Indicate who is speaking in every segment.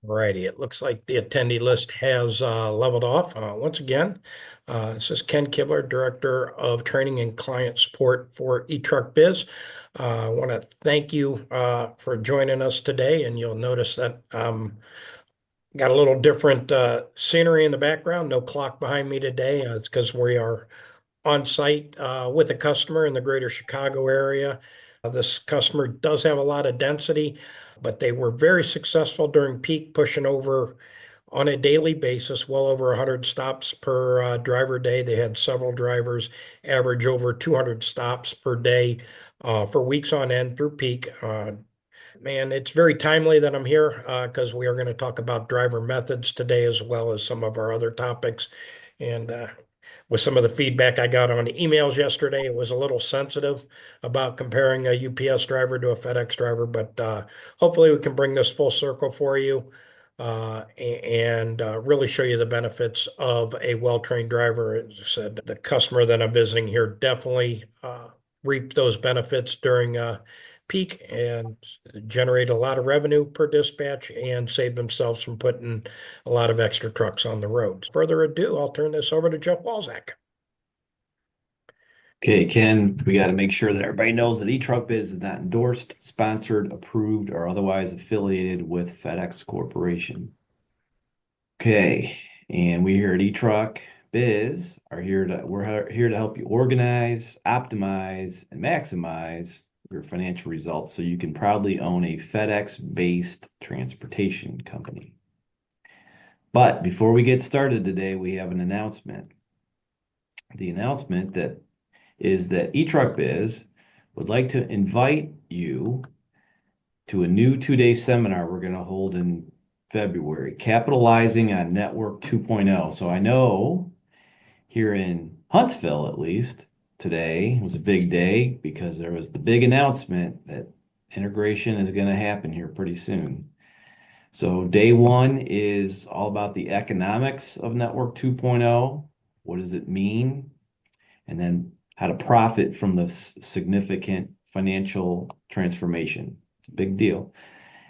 Speaker 1: Righty, it looks like the attendee list has leveled off. Once again, this is Ken Kibler, Director of Training and Client Support for eTruckBiz. I want to thank you for joining us today, and you'll notice that got a little different scenery in the background. No clock behind me today. It's because we are on site with a customer in the greater Chicago area. This customer does have a lot of density, but they were very successful during peak, pushing over on a daily basis, well over 100 stops per driver day. They had several drivers average over 200 stops per day for weeks on end through peak. Man, it's very timely that I'm here because we are going to talk about driver methods today as well as some of our other topics. And with some of the feedback I got on the emails yesterday, it was a little sensitive about comparing a UPS driver to a FedEx driver, but hopefully we can bring this full circle for you and really show you the benefits of a well-trained driver. As I said, the customer that I'm visiting here definitely reaped those benefits during peak and generate a lot of revenue per dispatch and save themselves from putting a lot of extra trucks on the road. Further ado, I'll turn this over to Jeff Walzak.
Speaker 2: Okay, Ken, we got to make sure that everybody knows that eTruckBiz is not endorsed, sponsored, approved, or otherwise affiliated with FedEx Corporation. Okay, and we here at eTruckBiz we're here to help you organize, optimize, and maximize your financial results so you can proudly own a FedEx-based transportation company. But before we get started today, we have an announcement. The announcement is that eTruckBiz would like to invite you to a new 2-day seminar we're going to hold in February, capitalizing on Network 2.0. So I know here in Huntsville, at least, today was a big day because there was the big announcement that integration is going to happen here pretty soon. So day one is all about the economics of Network 2.0. What does it mean? And then how to profit from the significant financial transformation. It's a big deal.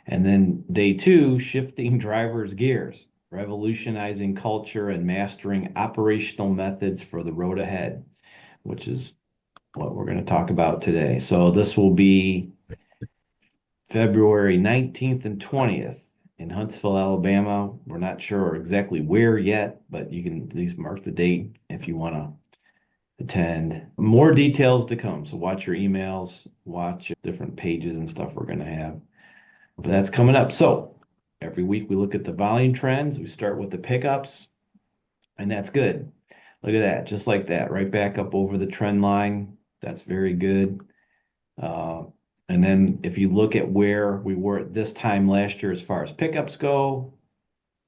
Speaker 2: And then day two, shifting drivers' gears, revolutionizing culture and mastering operational methods for the road ahead, which is what we're going to talk about today. So this will be February 19th and 20th in Huntsville, Alabama. We're not sure exactly where yet, but you can at least mark the date if you want to attend. More details to come. So watch your emails, watch different pages and stuff we're going to have. But that's coming up. So every week we look at the volume trends. We start with the pickups, and that's good. Look at that, just like that, right back up over the trend line. That's very good. And then if you look at where we were at this time last year as far as pickups go,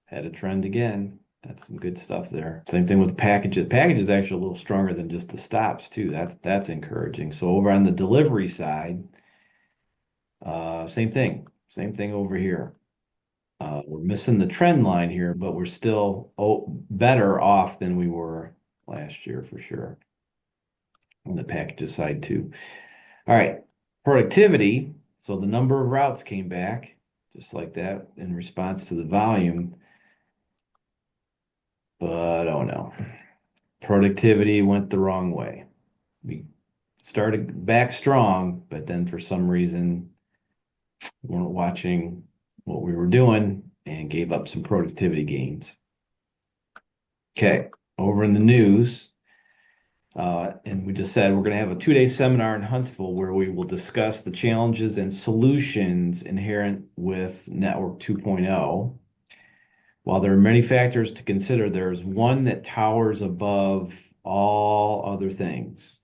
Speaker 2: had a trend again. That's some good stuff there. Same thing with the packages. Packages actually a little stronger than just the stops too. That's encouraging. So over on the delivery side, same thing. Same thing over here. We're missing the trend line here, but we're still better off than we were last year for sure. On the packages side too. All right, productivity. So the number of routes came back just like that in response to the volume. But oh no, productivity went the wrong way. We started back strong, but then for some reason we weren't watching what we were doing and gave up some productivity gains. Okay, over in the news, and we just said we're going to have a 2-day seminar in Huntsville where we will discuss the challenges and solutions inherent with Network 2.0. While there are many factors to consider, there's one that towers above all other things.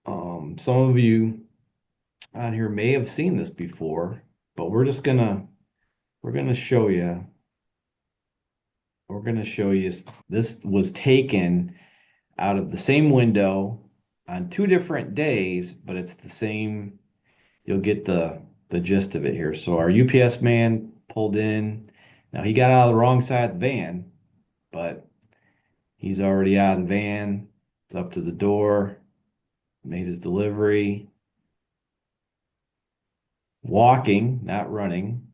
Speaker 2: Some of you on here may have seen this before, but we're gonna show you. We're gonna show you. This was taken out of the same window on 2 different days, but it's the same. You'll get the gist of it here. So our UPS man pulled in. Now he got out of the wrong side of the van, but he's already out of the van. It's up to the door, made his delivery, walking, not running.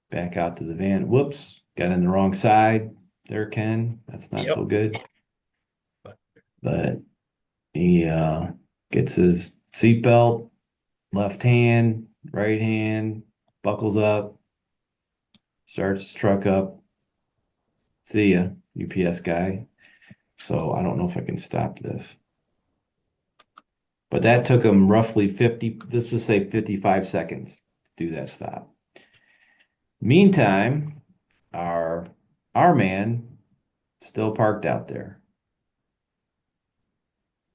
Speaker 2: back out to the van. Whoops, got in the wrong side there, Ken. That's not so good. But he gets his seatbelt, left hand, right hand, buckles up, starts his truck up. See ya, UPS guy. So I don't know if I can stop this. But that took him roughly 50, let's just say 55 seconds to do that stop. Meantime, our man still parked out there.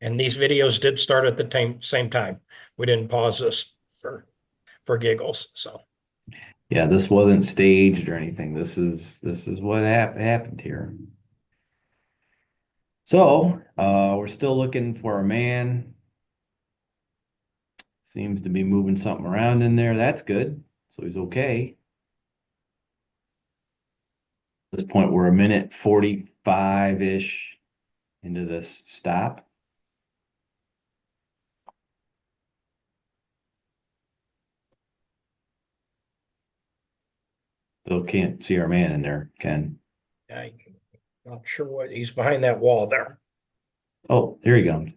Speaker 1: And these videos did start at the same time. We didn't pause this for giggles. So
Speaker 2: Yeah, this wasn't staged or anything. This is what happened here. So we're still looking for a man. Seems to be moving something around in there. That's good. So he's okay. At this point, we're a minute 45-ish into this stop. Still can't see our man in there, Ken.
Speaker 1: I'm not sure what he's behind that wall there.
Speaker 2: Oh, here he comes.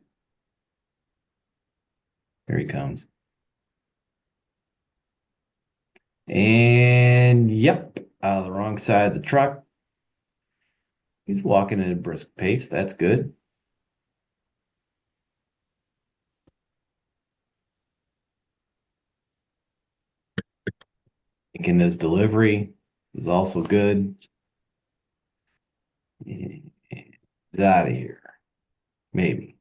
Speaker 2: Here he comes. And yep, out of the wrong side of the truck. He's walking at a brisk pace. That's good. Thinking his delivery is also good. He's out of here. Maybe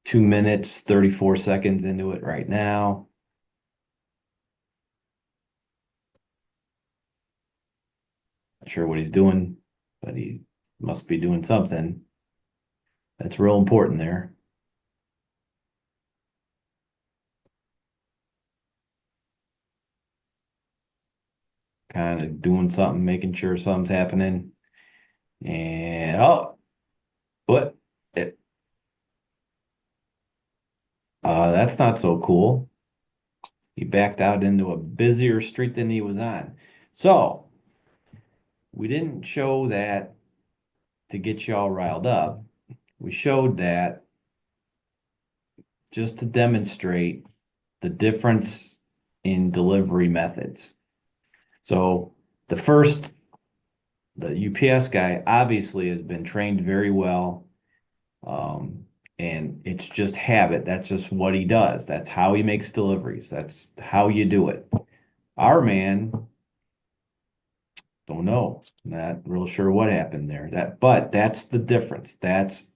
Speaker 2: 2 minutes, 34 seconds into it right now. Not sure what he's doing, but he must be doing something. That's real important there. Kind of doing something, making sure something's happening. And oh, what? That's not so cool. He backed out into a busier street than he was on. So we didn't show that to get you all riled up. We showed that just to demonstrate the difference in delivery methods. So the UPS guy obviously has been trained very well. And it's just habit. That's just what he does. That's how he makes deliveries. That's how you do it. Our man, don't know. Not real sure what happened there. But that's the difference. That's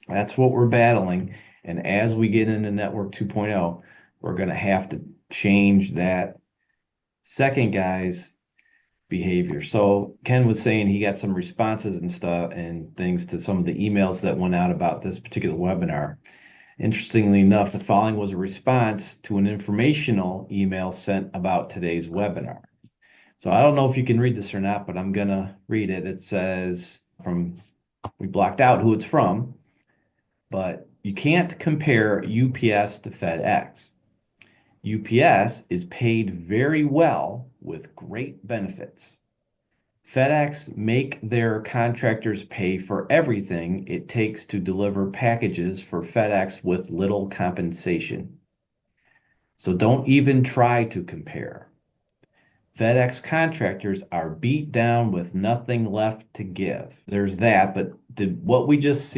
Speaker 2: what we're battling. And as we get into Network 2.0, we're going to have to change that second guy's behavior. So Ken was saying he got some responses and stuff and things to some of the emails that went out about this particular webinar. Interestingly enough, the following was a response to an informational email sent about today's webinar. So I don't know if you can read this or not, but I'm gonna read it. It says we blocked out who it's from, but you can't compare UPS to FedEx. UPS is paid very well with great benefits. FedEx make their contractors pay for everything it takes to deliver packages for FedEx with little compensation. So don't even try to compare. FedEx contractors are beat down with nothing left to give. There's that, but did what we just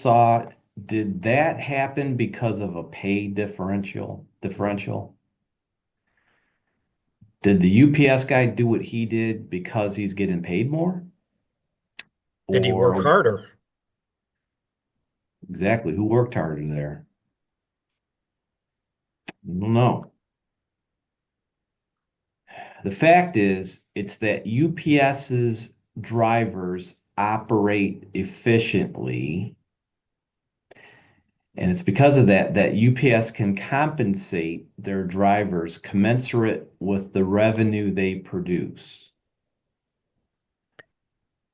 Speaker 2: saw, did that happen because of a pay differential? Did the UPS guy do what he did because he's getting paid more?
Speaker 1: Did he work harder?
Speaker 2: Exactly. Who worked harder there? I don't know. The fact is, it's that UPS's drivers operate efficiently. And it's because of that UPS can compensate their drivers commensurate with the revenue they produce.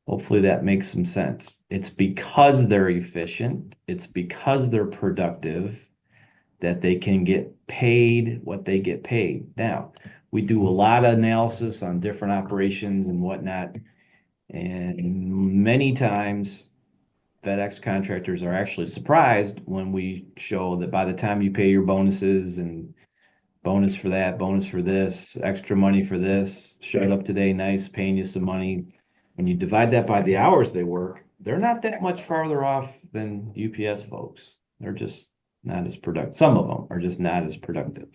Speaker 2: Hopefully that makes some sense. It's because they're efficient, it's because they're productive that they can get paid what they get paid. Now, We do a lot of analysis on different operations and whatnot. And many times FedEx contractors are actually surprised when we show that by the time you pay your bonuses and bonus for that, bonus for this, extra money for this, showed up today, nice, paying you some money. When you divide that by the hours they work, they're not that much farther off than UPS folks. They're just not as productive. Some of them are just not as productive.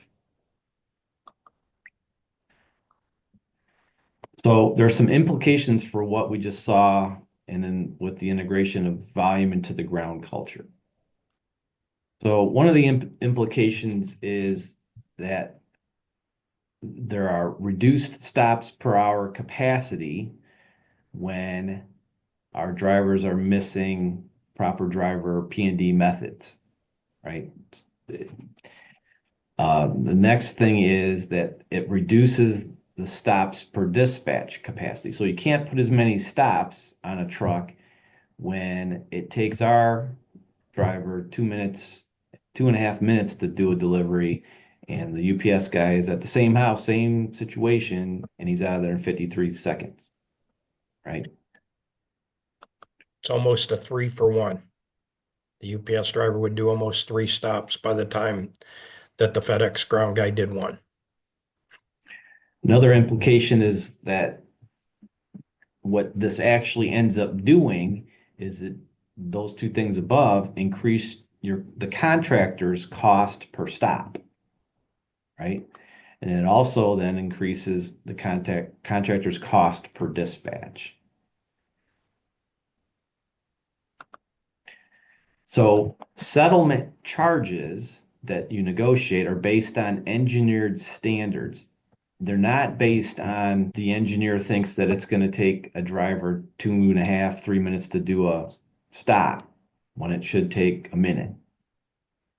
Speaker 2: So there's some implications for what we just saw, and then with the integration of volume into the ground culture. So one of the implications is that there are reduced stops per hour capacity when our drivers are missing proper driver P&D methods, right? The next thing is that it reduces the stops per dispatch capacity. So you can't put as many stops on a truck when it takes our driver 2 minutes, 2.5 minutes to do a delivery, and the UPS guy is at the same house, same situation, and he's out of there in 53 seconds, right?
Speaker 1: It's almost a 3-for-1. The UPS driver would do almost 3 stops by the time that the FedEx ground guy did one.
Speaker 2: Another implication is that what this actually ends up doing is that those two things above increase the contractor's cost per stop, right? And it also then increases the contractor's cost per dispatch. So settlement charges that you negotiate are based on engineered standards. They're not based on the engineer thinks that it's going to take a driver 2.5, 3 minutes to do a stop when it should take a minute,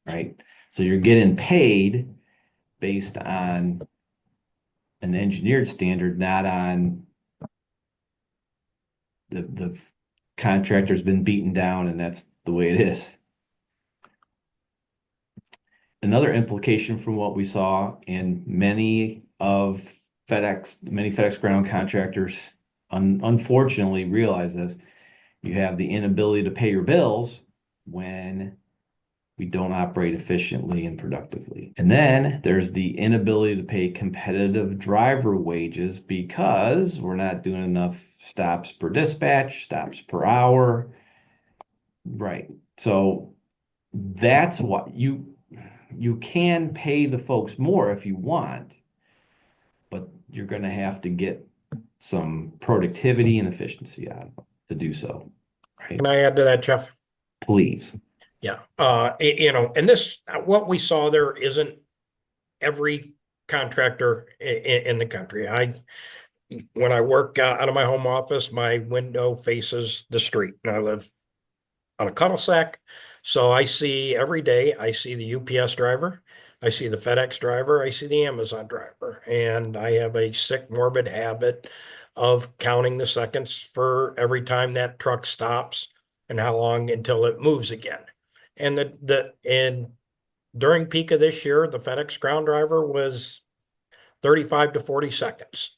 Speaker 2: right? So you're getting paid based on an engineered standard, not on the contractor's been beaten down and that's the way it is. Another implication from what we saw in many FedEx ground contractors unfortunately realize this, you have the inability to pay your bills when we don't operate efficiently and productively. And then there's the inability to pay competitive driver wages because we're not doing enough stops per dispatch, stops per hour. Right. So that's what you can pay the folks more if you want, but you're going to have to get some productivity and efficiency out of them to do so. Right?
Speaker 1: Can I add to that, Jeff?
Speaker 2: Please.
Speaker 1: Yeah. And this, what we saw there isn't every contractor in the country. When I work out of my home office, my window faces the street, and I live on a cul-de-sac. So I see every day, I see the UPS driver, I see the FedEx driver, I see the Amazon driver, and I have a sick, morbid habit of counting the seconds for every time that truck stops and how long until it moves again. And during peak of this year, the FedEx ground driver was 35 to 40 seconds.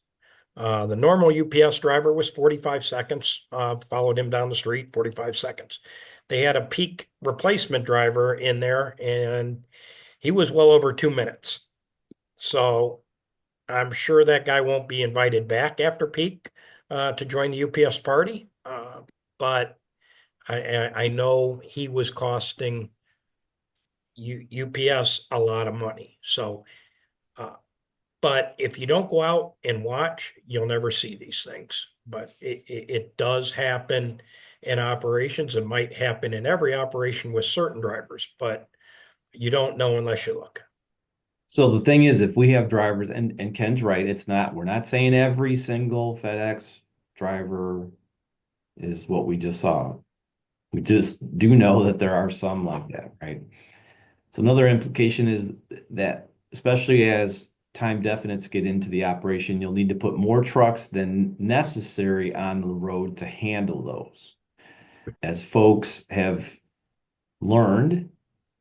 Speaker 1: The normal UPS driver was 45 seconds, followed him down the street, 45 seconds. They had a peak replacement driver in there, and he was well over 2 minutes. So I'm sure that guy won't be invited back after peak to join the UPS party. But I know he was costing UPS a lot of money. So, but if you don't go out and watch, you'll never see these things. But it does happen in operations. It might happen in every operation with certain drivers, but you don't know unless you look.
Speaker 2: So the thing is, if we have drivers, and Ken's right, we're not saying every single FedEx driver is what we just saw. We just do know that there are some like that, right? So another implication is that, especially as time definites get into the operation, you'll need to put more trucks than necessary on the road to handle those. As folks have learned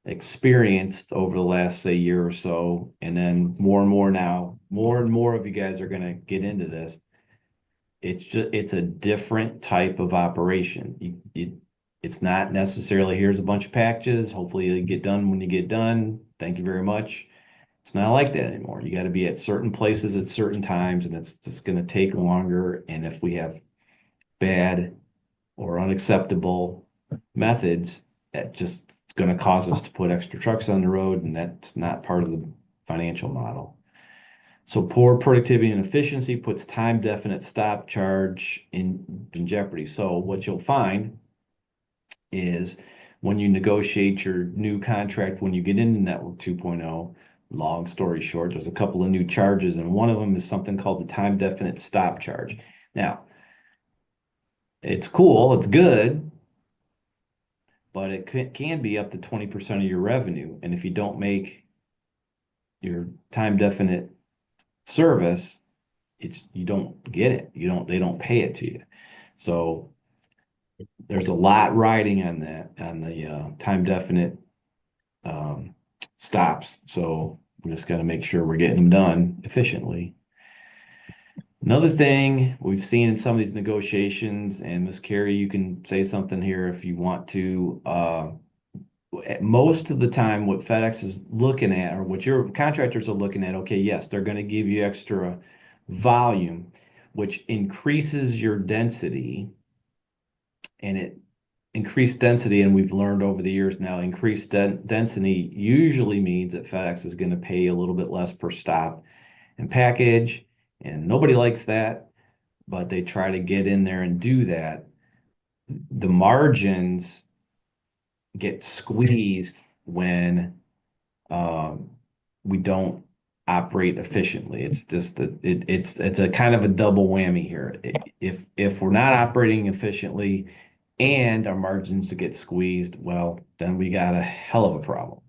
Speaker 2: experienced over the last, say, year or so, and then more and more now, more and more of you guys are going to get into this. It's a different type of operation. It's not necessarily here's a bunch of packages. Hopefully you get done when you get done. Thank you very much. It's not like that anymore. You got to be at certain places at certain times, and it's just going to take longer. And if we have bad or unacceptable methods, that just it's going to cause us to put extra trucks on the road, and that's not part of the financial model. So poor productivity and efficiency puts time definite stop charge in jeopardy. So what you'll find is when you negotiate your new contract, when you get into Network 2.0, long story short, there's a couple of new charges, and one of them is something called the time definite stop charge. Now, it's cool, it's good, but it can be up to 20% of your revenue. And if you don't make your time definite service, you don't get it. They don't pay it to you. So there's a lot riding on that, on the time definite stops. So we just got to make sure we're getting them done efficiently. Another thing we've seen in some of these negotiations, and Ms. Carey, you can say something here if you want to. Most of the time, what FedEx is looking at, or what your contractors are looking at, okay, yes, they're going to give you extra volume, which increases your density, and it increased density, and we've learned over the years now, increased density usually means that FedEx is going to pay a little bit less per stop and package, and nobody likes that, but they try to get in there and do that. The margins get squeezed when we don't operate efficiently. It's just it's a kind of a double whammy here. If we're not operating efficiently and our margins get squeezed, well, then we got a hell of a problem.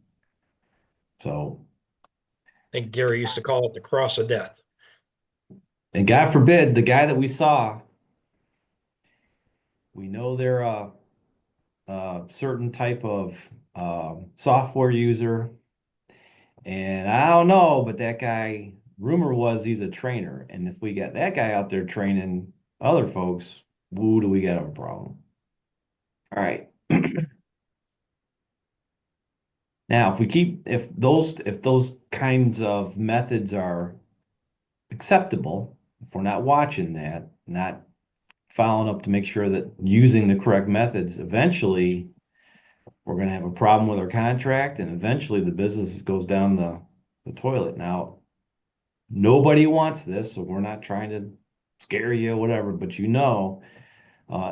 Speaker 2: So,
Speaker 1: I think Gary used to call it the cross of death.
Speaker 2: and God forbid, the guy that we saw, we know they're a certain type of software user. And I don't know, but that guy, rumor was he's a trainer. And if we got that guy out there training other folks, woo, do we got a problem? All right. Now, if those kinds of methods are acceptable, if we're not watching that, not following up to make sure that using the correct methods, eventually we're going to have a problem with our contract, and eventually the business goes down the toilet. Now, nobody wants this, so we're not trying to scare you or whatever, but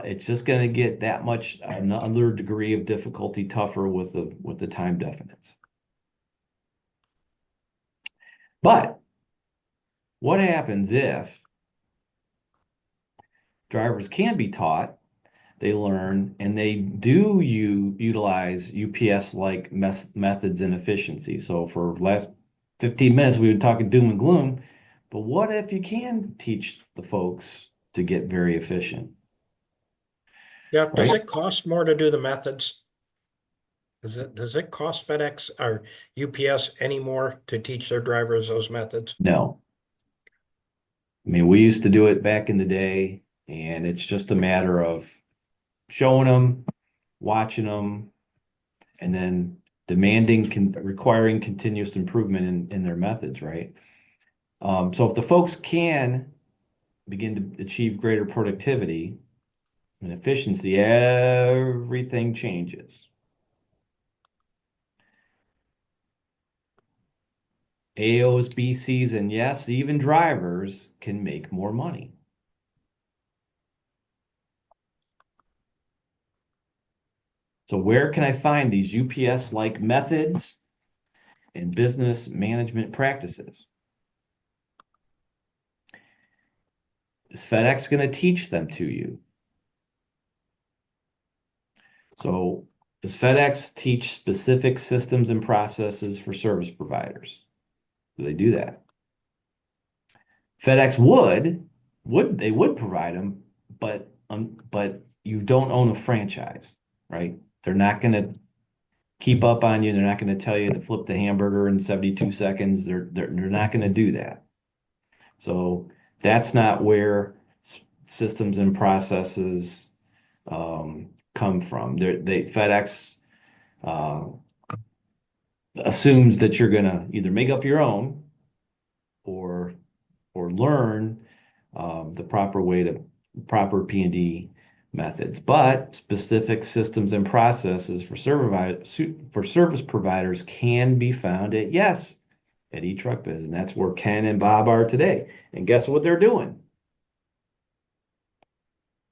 Speaker 2: it's just going to get that much another degree of difficulty tougher with the time definites. But what happens if drivers can be taught, they learn, and they do utilize UPS-like methods and efficiency? So for the last 15 minutes, we've been talking doom and gloom, but what if you can teach the folks to get very efficient?
Speaker 1: Yeah, does
Speaker 2: Right?
Speaker 1: it cost more to do the methods? Does it cost FedEx or UPS any more to teach their drivers those methods?
Speaker 2: No. I mean, we used to do it back in the day, and it's just a matter of showing them, watching them, and then requiring continuous improvement in their methods, right? So if the folks can begin to achieve greater productivity and efficiency, everything changes. AOs, BCs, and yes, even drivers can make more money. So where can I find these UPS-like methods and business management practices? Is FedEx going to teach them to you? So does FedEx teach specific systems and processes for service providers? Do they do that? FedEx would provide them, but you don't own a franchise, right? They're not going to keep up on you. They're not going to tell you to flip the hamburger in 72 seconds. They're not going to do that. So that's not where systems and processes come from. FedEx assumes that you're going to either make up your own or learn the proper P&D methods, but specific systems and processes for service providers can be found at eTruckBiz, and that's where Ken and Bob are today. And guess what they're doing?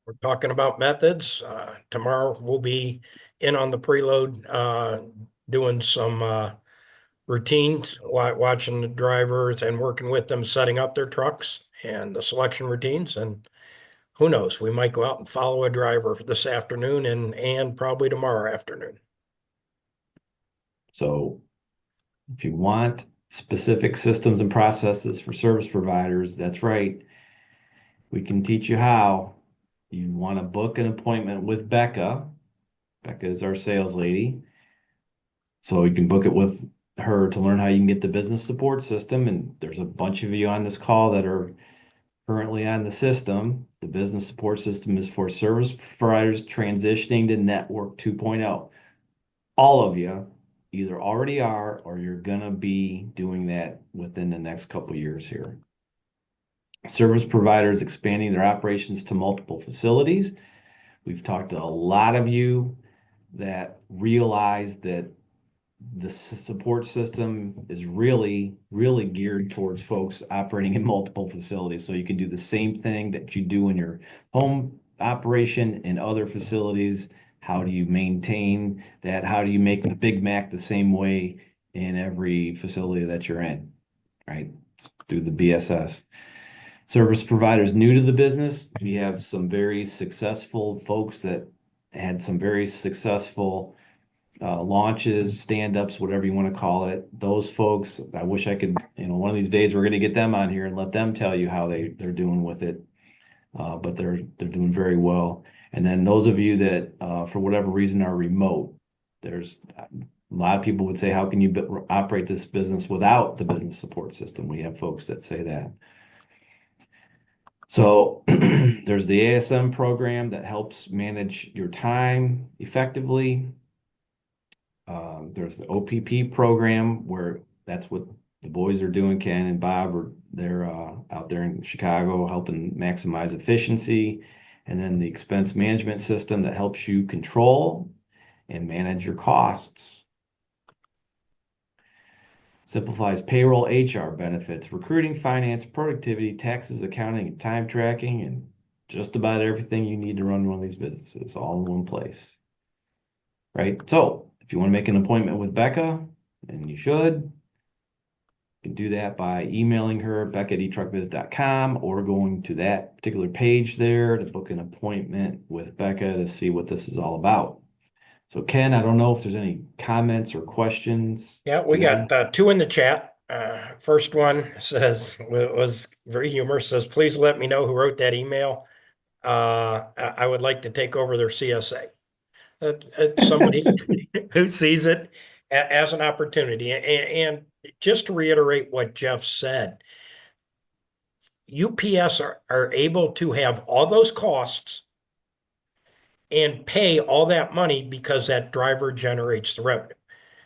Speaker 1: We're talking about methods. Tomorrow we'll be in on the preload, doing some routines, watching the drivers and working with them, setting up their trucks and the selection routines. And who knows, we might go out and follow a driver this afternoon and probably tomorrow afternoon.
Speaker 2: So if you want specific systems and processes for service providers, that's right. We can teach you how. You want to book an appointment with Becca. Becca is our sales lady. So you can book it with her to learn how you can get the business support system. And there's a bunch of you on this call that are currently on the system. The business support system is for service providers transitioning to Network 2.0. All of you either already are or you're going to be doing that within the next couple of years here. Service providers expanding their operations to multiple facilities. We've talked to a lot of you that realize that the support system is really, really geared towards folks operating in multiple facilities. So you can do the same thing that you do in your home operation in other facilities. How do you maintain that? How do you make the Big Mac the same way in every facility that you're in, right? Through the BSS. Service providers new to the business. We have some very successful folks that had some very successful launches, stand-ups, whatever you want to call it. Those folks, I wish I could, one of these days we're going to get them on here and let them tell you how they're doing with it. But they're doing very well. And then those of you that for whatever reason are remote, there's a lot of people would say, how can you operate this business without the business support system? We have folks that say that. So there's the ASM program that helps manage your time effectively. There's the OPP program where that's what the boys are doing. Ken and Bob they're out there in Chicago helping maximize efficiency. And then the expense management system that helps you control and manage your costs. Simplifies payroll, HR benefits, recruiting, finance, productivity, taxes, accounting, and time tracking, and just about everything you need to run one of these businesses all in one place. Right? So if you want to make an appointment with Becca, and you should, you can do that by emailing her, becca@eTruckBiz.com, or going to that particular page there to book an appointment with Becca to see what this is all about. So Ken, I don't know if there's any comments or questions.
Speaker 1: Yeah, we got two in the chat. First one was very humorous, says, please let me know who wrote that email. I would like to take over their CSA. Somebody who sees it as an opportunity. And just to reiterate what Jeff said, UPS are able to have all those costs and pay all that money because that driver generates the revenue.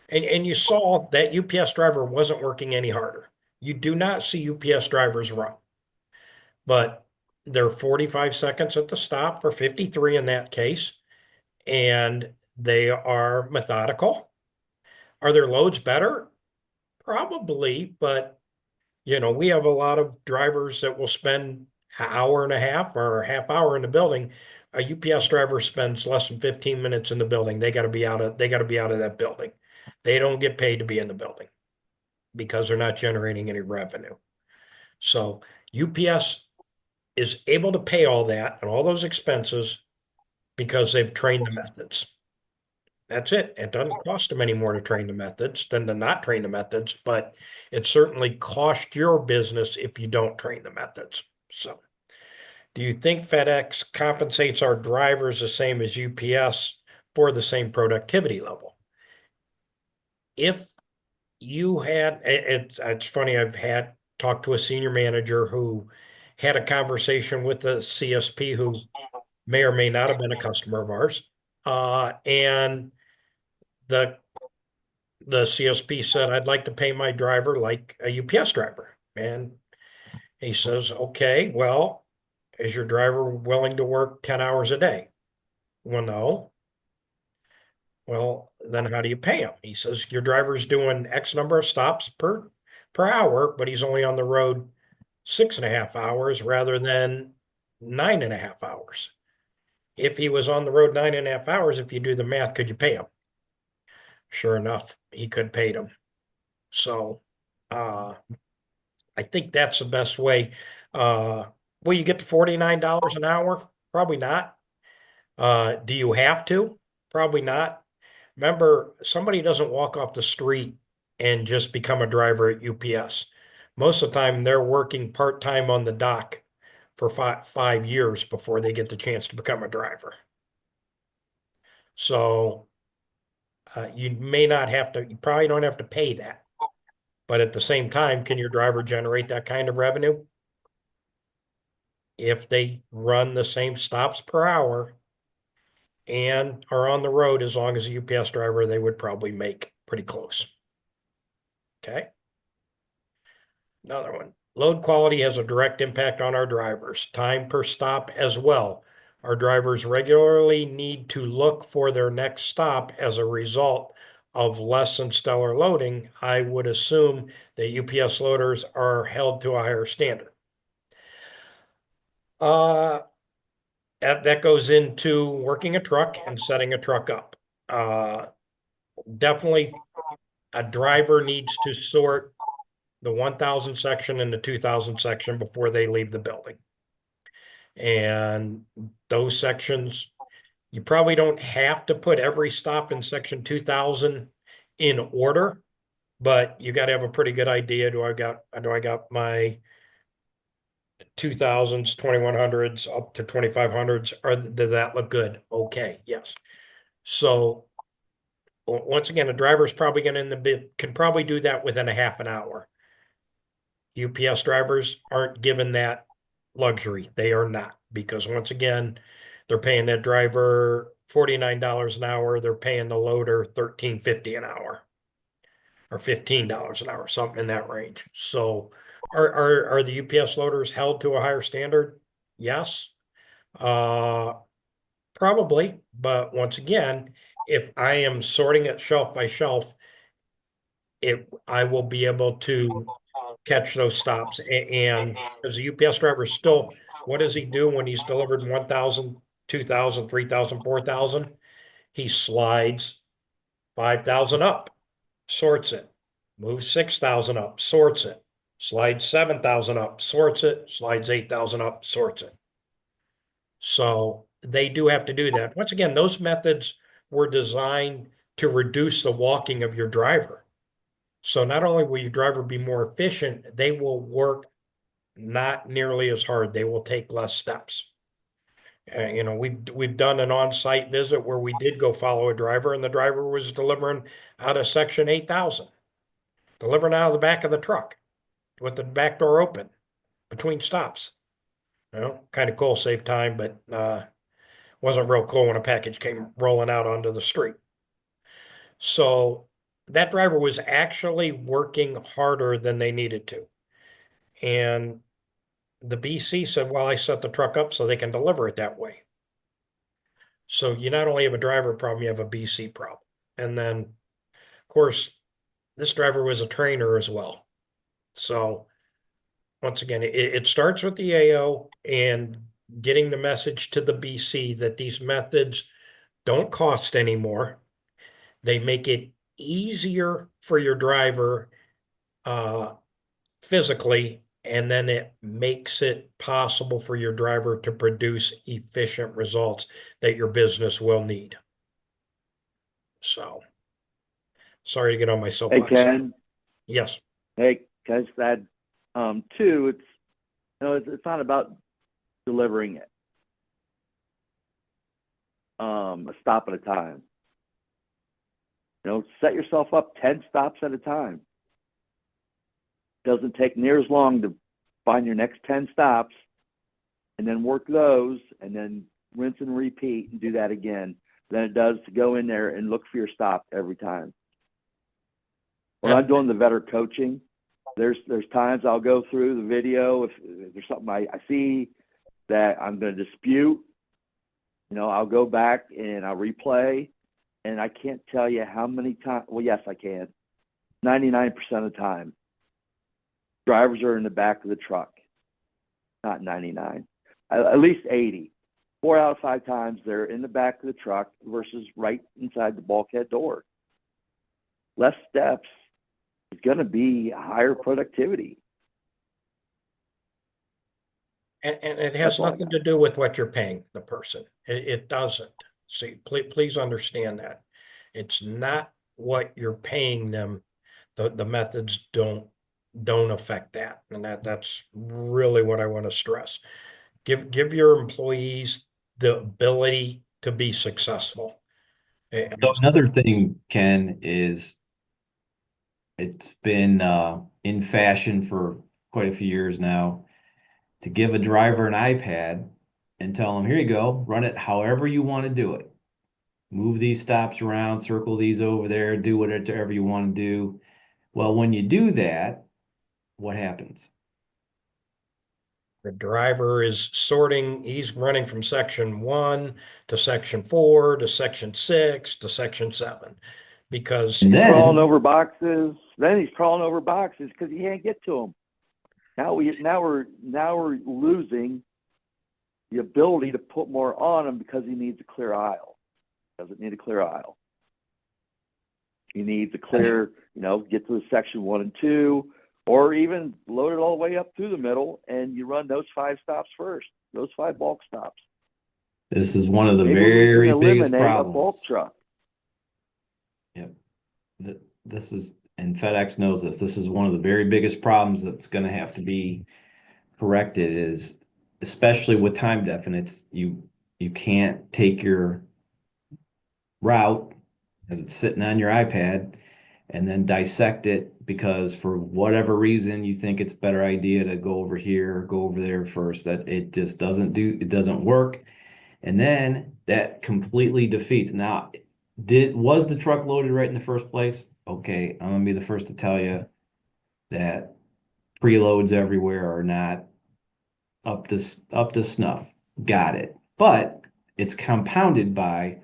Speaker 1: And you saw that UPS driver wasn't working any harder. You do not see UPS drivers run, but they're 45 seconds at the stop, or 53 in that case, and they are methodical. Are their loads better? Probably, but we have a lot of drivers that will spend an hour and a half or a half hour in the building. A UPS driver spends less than 15 minutes in the building. They got to be out of that building. They don't get paid to be in the building because they're not generating any revenue. So UPS is able to pay all that and all those expenses because they've trained the methods. That's it. It doesn't cost them any more to train the methods than to not train the methods, but it certainly costs your business if you don't train the methods. So, do you think FedEx compensates our drivers the same as UPS for the same productivity level? if you had, it's funny, I've talked to a senior manager who had a conversation with the CSP who may or may not have been a customer of ours. And the CSP said, I'd like to pay my driver like a UPS driver. And he says, okay, well, is your driver willing to work 10 hours a day? Well, no. Well, then how do you pay him? He says, your driver's doing X number of stops per hour, but he's only on the road 6.5 hours rather than 9.5 hours. If he was on the road 9.5 hours, if you do the math, could you pay him? Sure enough, he could pay them. So I think that's the best way. Will you get to $49 an hour? Probably not. Do you have to? Probably not. Remember, somebody doesn't walk off the street and just become a driver at UPS. Most of the time, they're working part-time on the dock for 5 years before they get the chance to become a driver. So you may not have to, you probably don't have to pay that. But at the same time, can your driver generate that kind of revenue? If they run the same stops per hour and are on the road as long as a UPS driver, they would probably make pretty close. Okay. Another one. Load quality has a direct impact on our drivers. Time per stop as well. Our drivers regularly need to look for their next stop as a result of less than stellar loading. I would assume that UPS loaders are held to a higher standard. That goes into working a truck and setting a truck up. Definitely a driver needs to sort the 1,000 section and the 2,000 section before they leave the building. And those sections, you probably don't have to put every stop in section 2,000 in order, but you got to have a pretty good idea. Do I got my 2,000s, 2,100s up to 2,500s? Or does that look good? Okay, yes. So once again, a driver's probably can probably do that within a half an hour. UPS drivers aren't given that luxury. They are not, because once again, they're paying that driver $49 an hour. They're paying the loader $13.50 an hour or $15 an hour, something in that range. So are the UPS loaders held to a higher standard? Yes. Probably, but once again, if I am sorting it shelf by shelf, I will be able to catch those stops. And as a UPS driver still, what does he do when he's delivered 1,000, 2,000, 3,000, 4,000? He slides 5,000 up, sorts it, moves 6,000 up, sorts it, slides 7,000 up, sorts it, slides 8,000 up, sorts it. So they do have to do that. Once again, those methods were designed to reduce the walking of your driver. So not only will your driver be more efficient, they will work not nearly as hard. They will take less steps. We've done an on-site visit where we did go follow a driver, and the driver was delivering out of section 8,000, delivering out of the back of the truck with the back door open between stops. Kind of cool, save time, but wasn't real cool when a package came rolling out onto the street. So that driver was actually working harder than they needed to. And the BC said, well, I set the truck up so they can deliver it that way. So you not only have a driver problem, you have a BC problem. And then, of course, this driver was a trainer as well. So once again, it starts with the AO and getting the message to the BC that these methods don't cost anymore. They make it easier for your driver physically, and then it makes it possible for your driver to produce efficient results that your business will need. So, sorry to get on my
Speaker 3: Hey,
Speaker 1: soapbox.
Speaker 3: Ken.
Speaker 1: Yes.
Speaker 3: Hey, can I add, two, it's not about delivering it. A stop at a time. Set yourself up 10 stops at a time. Doesn't take near as long to find your next 10 stops and then work those and then rinse and repeat and do that again than it does to go in there and look for your stop every time. When I'm doing the vetter coaching, there's times I'll go through the video. If there's something I see that I'm going to dispute, I'll go back and I'll replay. And I can't tell you how many times, well, yes, I can. 99% of the time, drivers are in the back of the truck. Not 99, at least 80. 4 out of 5 times they're in the back of the truck versus right inside the bulkhead door. Less steps is going to be higher productivity.
Speaker 1: And it has nothing to do with what you're paying the person. It doesn't. See, please understand that. It's not what you're paying them. The methods don't affect that. And that's really what I want to stress. Give your employees the ability to be successful.
Speaker 2: So another thing, Ken, is it's been in fashion for quite a few years now to give a driver an iPad and tell them, here you go, run it however you want to do it. Move these stops around, circle these over there, do whatever you want to do. Well, when you do that, what happens?
Speaker 1: The driver is sorting, he's running from section 1 to section 4 to section 6 to section 7 because
Speaker 2: And then
Speaker 3: crawling over boxes. Then he's crawling over boxes because he can't get to them. Now we're losing the ability to put more on him because he needs a clear aisle. Doesn't need a clear aisle. He needs a clear, get to the section 1 and 2, or even load it all the way up through the middle, and you run those 5 stops first, those 5 bulk stops.
Speaker 2: this is one of the
Speaker 3: Maybe
Speaker 2: very
Speaker 3: we can
Speaker 2: biggest
Speaker 3: eliminate a
Speaker 2: problems.
Speaker 3: bulk truck.
Speaker 2: Yep. This is, and FedEx knows this. This is one of the very biggest problems that's going to have to be corrected is, especially with time definites, you can't take your route as it's sitting on your iPad and then dissect it because for whatever reason you think it's a better idea to go over here, go over there first. That it just doesn't work. And then that completely defeats. Now, was the truck loaded right in the first place? Okay, I'm gonna be the first to tell you that preloads everywhere are not up to snuff. Got it. But it's compounded by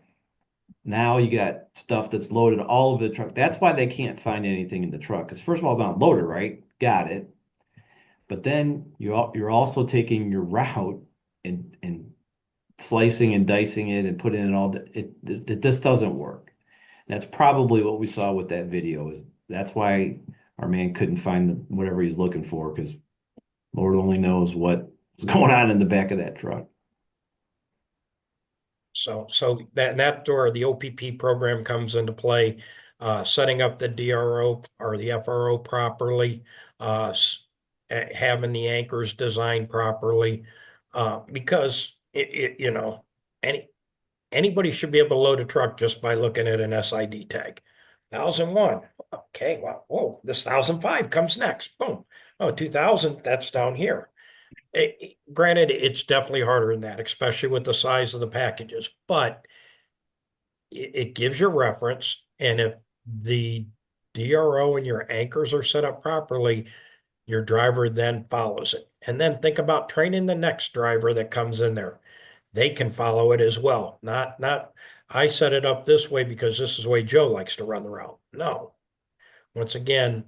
Speaker 2: now you got stuff that's loaded all over the truck. That's why they can't find anything in the truck. Because first of all, it's not loaded right. Got it. But then you're also taking your route and slicing and dicing it and putting it all. It just doesn't work. That's probably what we saw with that video. That's why our man couldn't find whatever he's looking for, because Lord only knows what's going on in the back of that truck.
Speaker 1: So that door, the OPP program comes into play, setting up the DRO or the FRO properly, having the anchors designed properly, because anybody should be able to load a truck just by looking at an SID tag. 1001. Okay, well, whoa, this 1005 comes next. Boom. Oh, 2000, that's down here. Granted, it's definitely harder than that, especially with the size of the packages, but it gives you reference. And if the DRO and your anchors are set up properly, your driver then follows it. And then think about training the next driver that comes in there. They can follow it as well. Not I set it up this way because this is the way Joe likes to run the route. No. Once again,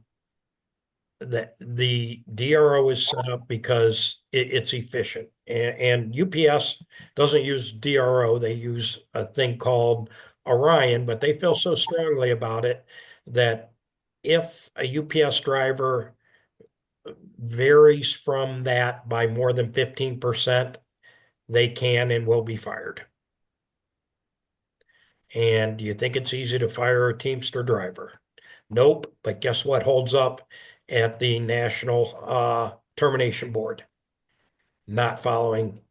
Speaker 1: the DRO is set up because it's efficient, and UPS doesn't use DRO. They use a thing called Orion, but they feel so strongly about it that if a UPS driver varies from that by more than 15%, they can and will be fired. And do you think it's easy to fire a Teamster driver? Nope. But guess what holds up at the National Termination Board? Not following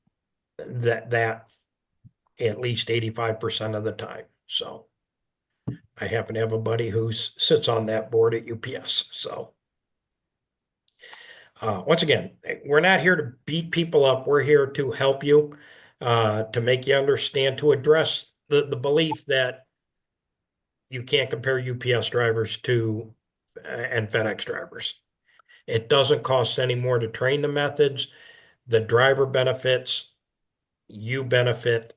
Speaker 1: that at least 85% of the time. So I happen to have a buddy who sits on that board at UPS. So once again, we're not here to beat people up. We're here to help you, to make you understand, to address the belief that you can't compare UPS drivers to and FedEx drivers. It doesn't cost any more to train the methods. The driver benefits, you benefit,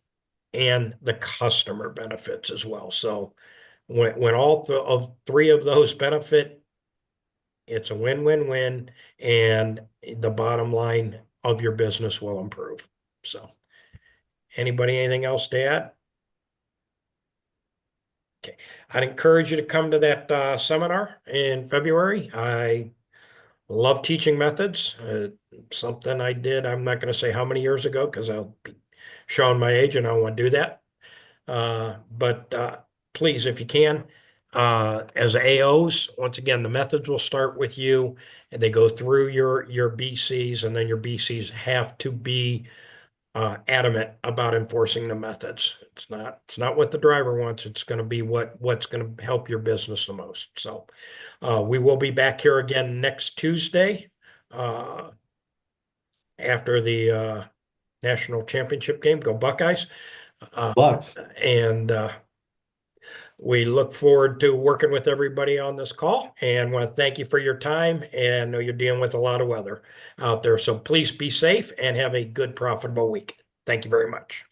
Speaker 1: and the customer benefits as well. So when all of three of those benefit, it's a win-win-win, and the bottom line of your business will improve. So anybody, anything else to add? Okay, I'd encourage you to come to that seminar in February. I love teaching methods. Something I did, I'm not going to say how many years ago because I'll be showing my age and I don't want to do that. But please, if you can, as AOs, once again, the methods will start with you and they go through your BCs, and then your BCs have to be adamant about enforcing the methods. It's not what the driver wants. It's going to be what's going to help your business the most. So we will be back here again next Tuesday after the national championship game. Go Buckeyes.
Speaker 2: Bucks.
Speaker 1: And we look forward to working with everybody on this call, and want to thank you for your time. And I know you're dealing with a lot of weather out there. So please be safe and have a good, profitable week. Thank you very much.